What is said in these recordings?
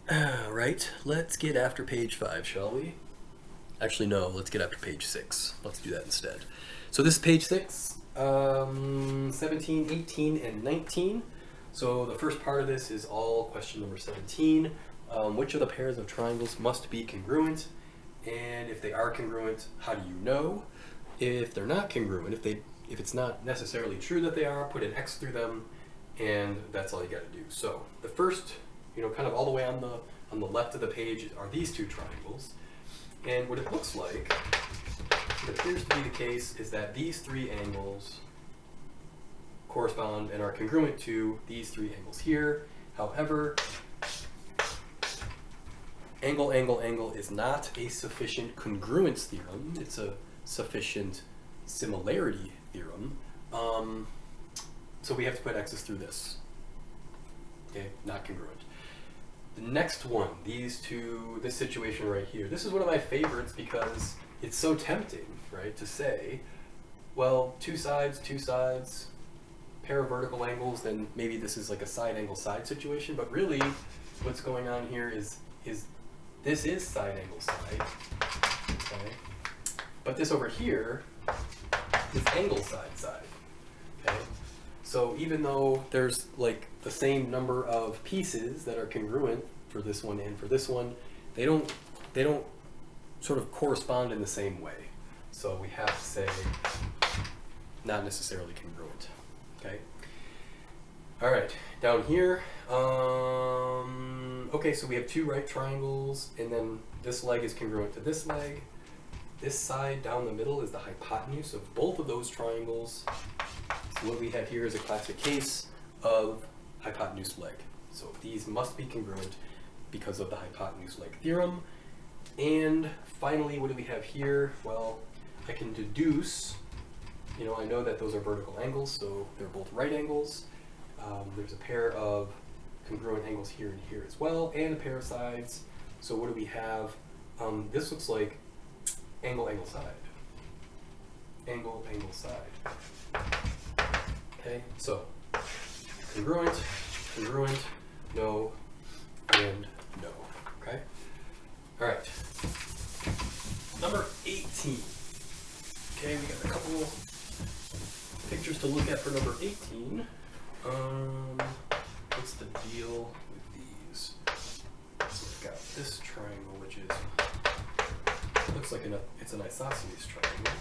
All right, let's get after page 5, shall we? Actually, no, let's get after page 6. Let's do that instead. So this is page 6, 17, 18, and 19. So the first part of this is all question number 17. Which of the pairs of triangles must be congruent? And if they are congruent, how do you know? If they're not congruent, if it's not necessarily true that they are, put an X through them, and that's all you got to do. So the first, kind of all the way on the left of the page are these two triangles. And what it looks like, it appears to be the case, is that these three angles correspond and are congruent to these three angles here. However, angle, angle, angle is not a sufficient congruence theorem. It's a sufficient similarity theorem. So we have to put x's through this. Okay, not congruent. The next one, these two, this situation right here, this is one of my favorites because it's so tempting, right, to say, well, two sides, pair of vertical angles, then maybe this is like a side angle side situation, but really what's going on here is this is side angle side, okay? But this over here is angle side side, okay? So even though there's like the same number of pieces that are congruent for this one and for this one, they don't sort of correspond in the same way. So we have to say not necessarily congruent. Okay. All right, down here. Okay, so we have two right triangles, and then this leg is congruent to this leg. This side down the middle is the hypotenuse of both of those triangles. So what we have here is a classic case of hypotenuse leg. So these must be congruent because of the hypotenuse leg theorem. And finally, what do we have here? Well, I can deduce, I know that those are vertical angles, so they're both right angles. There's a pair of congruent angles here and here as well, and a pair of sides. So what do we have? This looks like angle, angle, side. Angle, angle, side. Okay, so congruent, no, and no. Okay? All right. Number 18. Okay, we got a couple pictures to look at for number 18. What's the deal with these? So we've got this triangle, which looks like it's an isosceles triangle.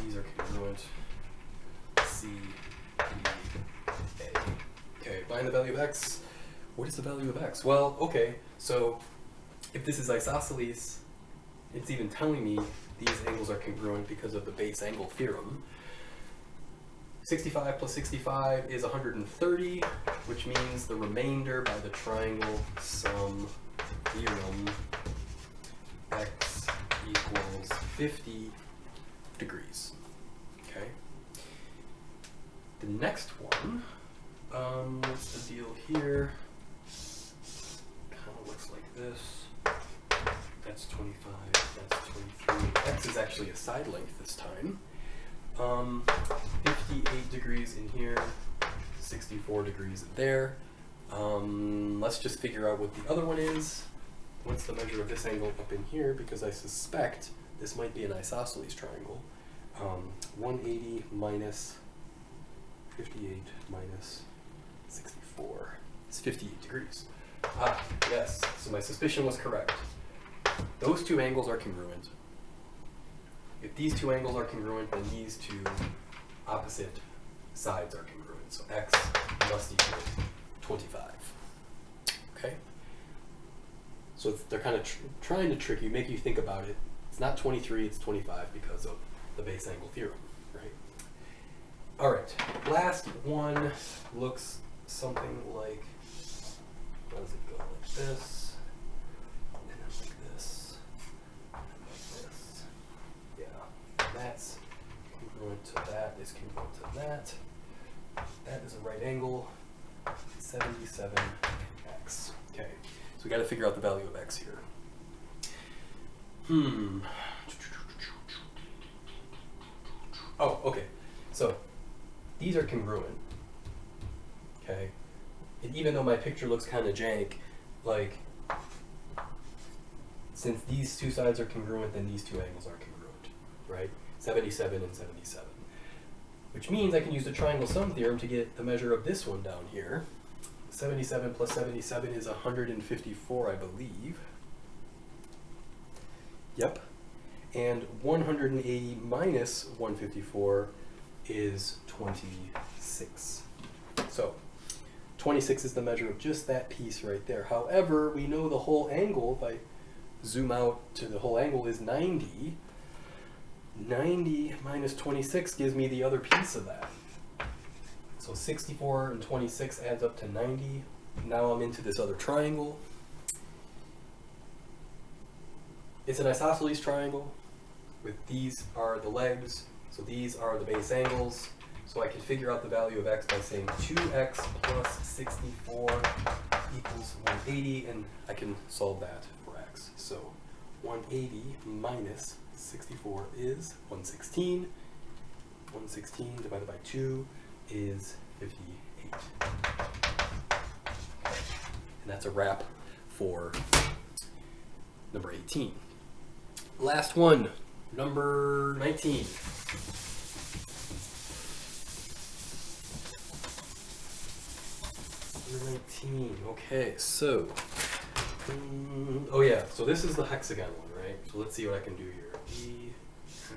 These are congruent. C, D, A. Okay, find the value of x. What is the value of x? Well, okay, so if this is isosceles, it's even telling me these angles are congruent because of the base angle theorem. 65 plus 65 is 130, which means the remainder by the triangle sum theorem, x equals 50 degrees. Okay. The next one, what's the deal here? Kind of looks like this. That's 25, that's 23. X is actually a side length this time. 58 degrees in here, 64 degrees in there. Let's just figure out what the other one is. What's the measure of this angle up in here? Because I suspect this might be an isosceles triangle. 180 minus 58 minus 64. It's 58 degrees. Ah, yes. So my suspicion was correct. Those two angles are congruent. If these two angles are congruent, then these two opposite sides are congruent. So x must equal 25. Okay? So they're kind of trying to trick you, make you think about it. It's not 23, it's 25 because of the base angle theorem, right? All right, last one looks something like, how does it go? Like this, and then like this, and like this. Yeah, that's congruent to that is congruent to that. That is a right angle, 77x. Okay, so we got to figure out the value of x here. Oh, okay. So these are congruent. okay? And even though my picture looks kind of jank, like, since these two sides are congruent, then these two angles are congruent, right? 77 and 77. Which means I can use the triangle sum theorem to get the measure of this one down here. 77 plus 77 is 154, I believe. Yep. And 180 minus 154 is 26. So 26 is the measure of just that piece right there. However, we know the whole angle, if I zoom out to the whole angle, is 90. 90 minus 26 gives me the other piece of that. So 64 and 26 adds up to 90. Now I'm into this other triangle. It's an isosceles triangle. With these are the legs, so these are the base angles. So I can figure out the value of x by saying 2x plus 64 equals 180, and I can solve that for x. So 180 minus 64 is 116. 116 divided by 2 is 58. And that's a wrap for number 18. Last one, number 19. Number 19, okay, so, oh yeah, so this is the hexagon one, right? So let's see what I can do here. E, F,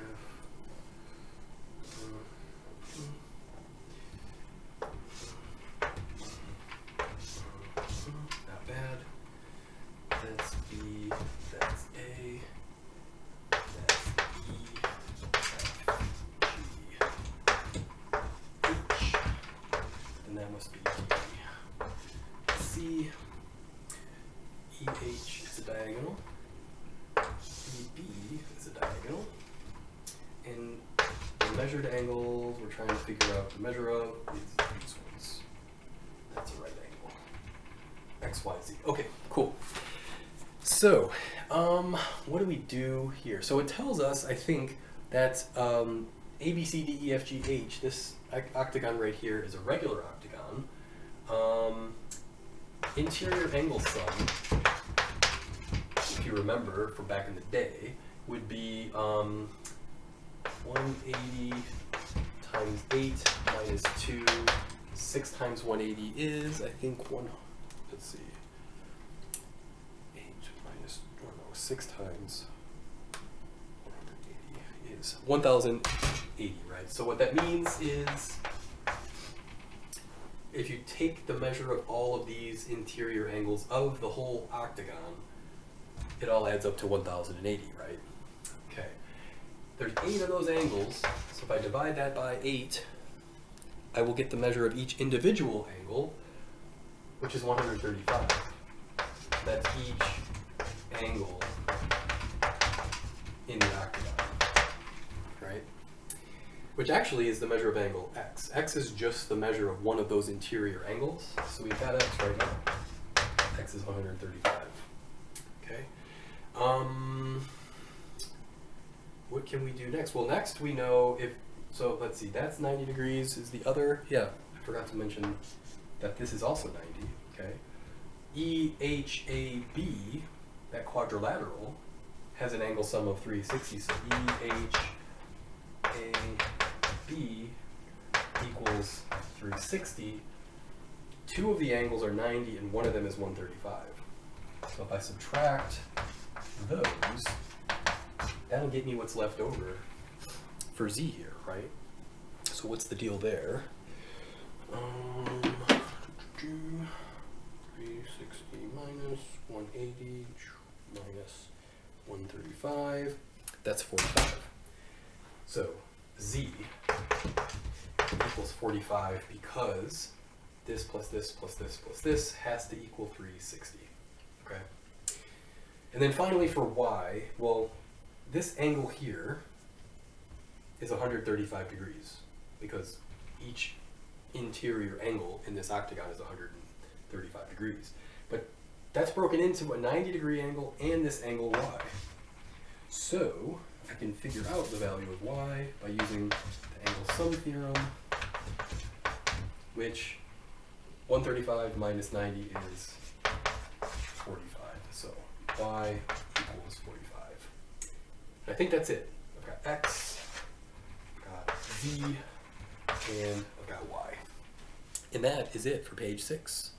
not bad. That's B, that's A, that's E, F, G, H, and that must be D. C, EH is a diagonal, EB is a diagonal, and the measured angles we're trying to figure out the measure of is these ones. That's a right angle. X, Y, Z. Okay, cool. So, what do we do here? So it tells us, I think, that A, B, C, D, E, F, G, H, this octagon right here is a regular octagon. Interior angle sum, if you remember from back in the day, would be 180 times 8 minus 2. 6 times 180 is, I think, let's see, 8 minus, oh no, 6 times 180 is 1080, right? So what that means is, if you take the measure of all of these interior angles of the whole octagon, it all adds up to 1080, right? Okay. There's 8 of those angles, so if I divide that by 8, I will get the measure of each individual angle, which is 135. That's each angle in the octagon, right? Which actually is the measure of angle x. X is just the measure of one of those interior angles. So we've got x right now. X is 135. Okay. What can we do next? Well, next we know if, so let's see, that's 90 degrees is the other. Yeah, I forgot to mention that this is also 90. Okay. EHAB, that quadrilateral, has an angle sum of 360. So EHAB equals 360. 2 of the angles are 90 and one of them is 135. So if I subtract those, that'll get me what's left over for Z here, right? So what's the deal there? 360 minus 180 minus 135. That's 45. So Z equals 45 because this plus this plus this plus this has to equal 360. Okay. And then finally for Y, well, this angle here is 135 degrees because each interior angle in this octagon is 135 degrees. But that's broken into a 90-degree angle and this angle Y. So I can figure out the value of Y by using the angle sum theorem, which 135 minus 90 is 45. So y equals 45. I think that's it. I've got x, I've got z, and I've got y. And that is it for page 6.